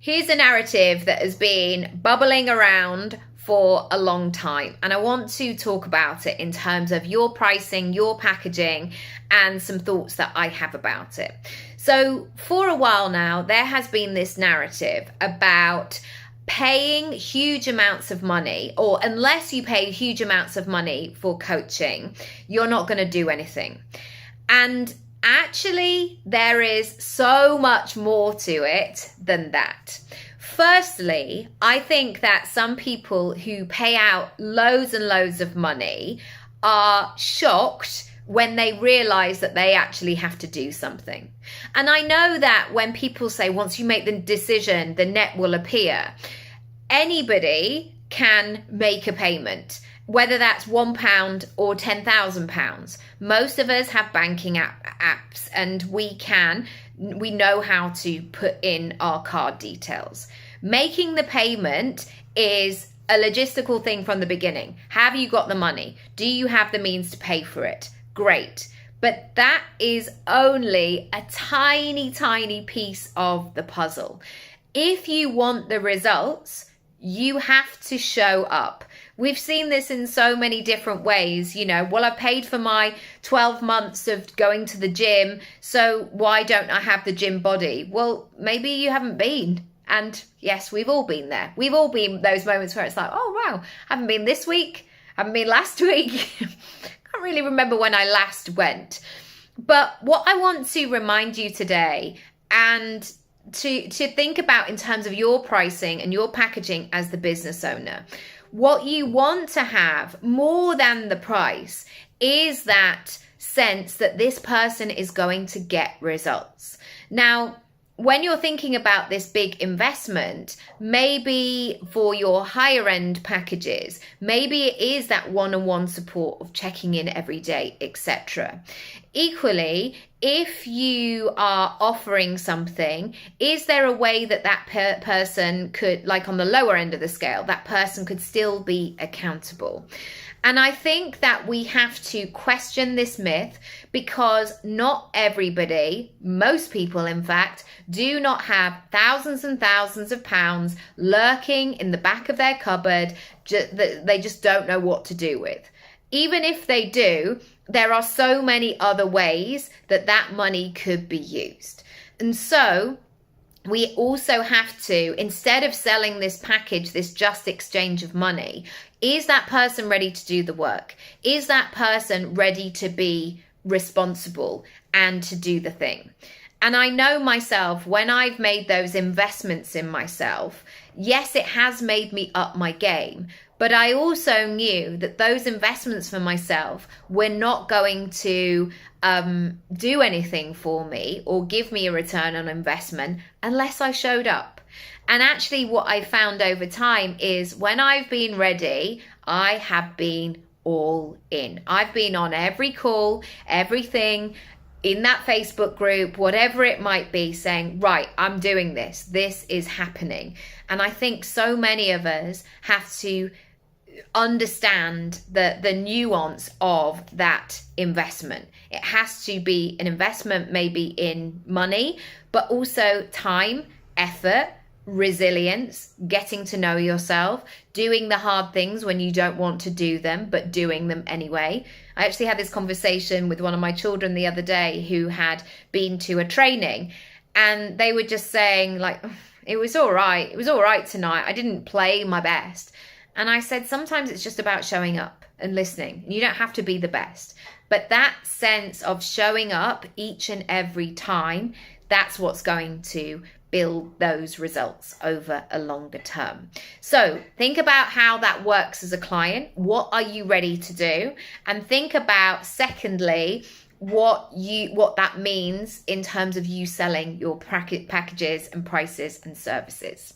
Here's a narrative that has been bubbling around for a long time, and I want to talk about it in terms of your pricing, your packaging, and some thoughts that I have about it. So for a while now, there has been this narrative about paying huge amounts of money, or unless you pay huge amounts of money for coaching, you're not going to do anything. And actually, there is so much more to it than that. Firstly, I think that some people who pay out loads and loads of money are shocked when they realize that they actually have to do something. And I know that when people say, once you make the decision, the net will appear, anybody can make a payment, whether that's £1 or £10,000. Most of us have banking apps, and we know how to put in our card details. Making the payment is a logistical thing from the beginning. Have you got the money? Do you have the means to pay for it? Great. But that is only a tiny, tiny piece of the puzzle. If you want the results, you have to show up. We've seen this in so many different ways. Well, I paid for my 12 months of going to the gym, so why don't I have the gym body? Well, maybe you haven't been. And yes, we've all been there. We've all been those moments where it's like, oh, wow, haven't been this week, haven't been last week. Can't really remember when I last went. But what I want to remind you today, and to think about in terms of your pricing and your packaging as the business owner, what you want to have more than the price is that sense that this person is going to get results. Now, when you're thinking about this big investment, maybe for your higher end packages, maybe it is that one-on-one support of checking in every day, etc. Equally, if you are offering something, is there a way that person could, like on the lower end of the scale, that person could still be accountable? And I think that we have to question this myth, because not everybody, most people in fact, do not have thousands and thousands of pounds lurking in the back of their cupboard that they just don't know what to do with. Even if they do, there are so many other ways that money could be used. And so we also have to, instead of selling this package, this just exchange of money, is that person ready to do the work? Is that person ready to be responsible and to do the thing? And I know myself, when I've made those investments in myself, yes, it has made me up my game. But I also knew that those investments for myself were not going to do anything for me or give me a return on investment unless I showed up. And actually what I found over time is when I've been ready, I have been all in. I've been on every call, everything in that Facebook group, whatever it might be, saying, right, I'm doing this. This is happening. And I think so many of us have to understand the nuance of that investment. It has to be an investment maybe in money, but also time, effort, resilience, getting to know yourself, doing the hard things when you don't want to do them, but doing them anyway. I actually had this conversation with one of my children the other day who had been to a training, and they were just saying, like, it was all right. It was all right tonight. I didn't play my best. And I said, sometimes it's just about showing up and listening. You don't have to be the best. But that sense of showing up each and every time, that's what's going to build those results over a longer term. So think about how that works as a client. What are you ready to do? And think about, secondly, what that means in terms of you selling your packages and prices and services.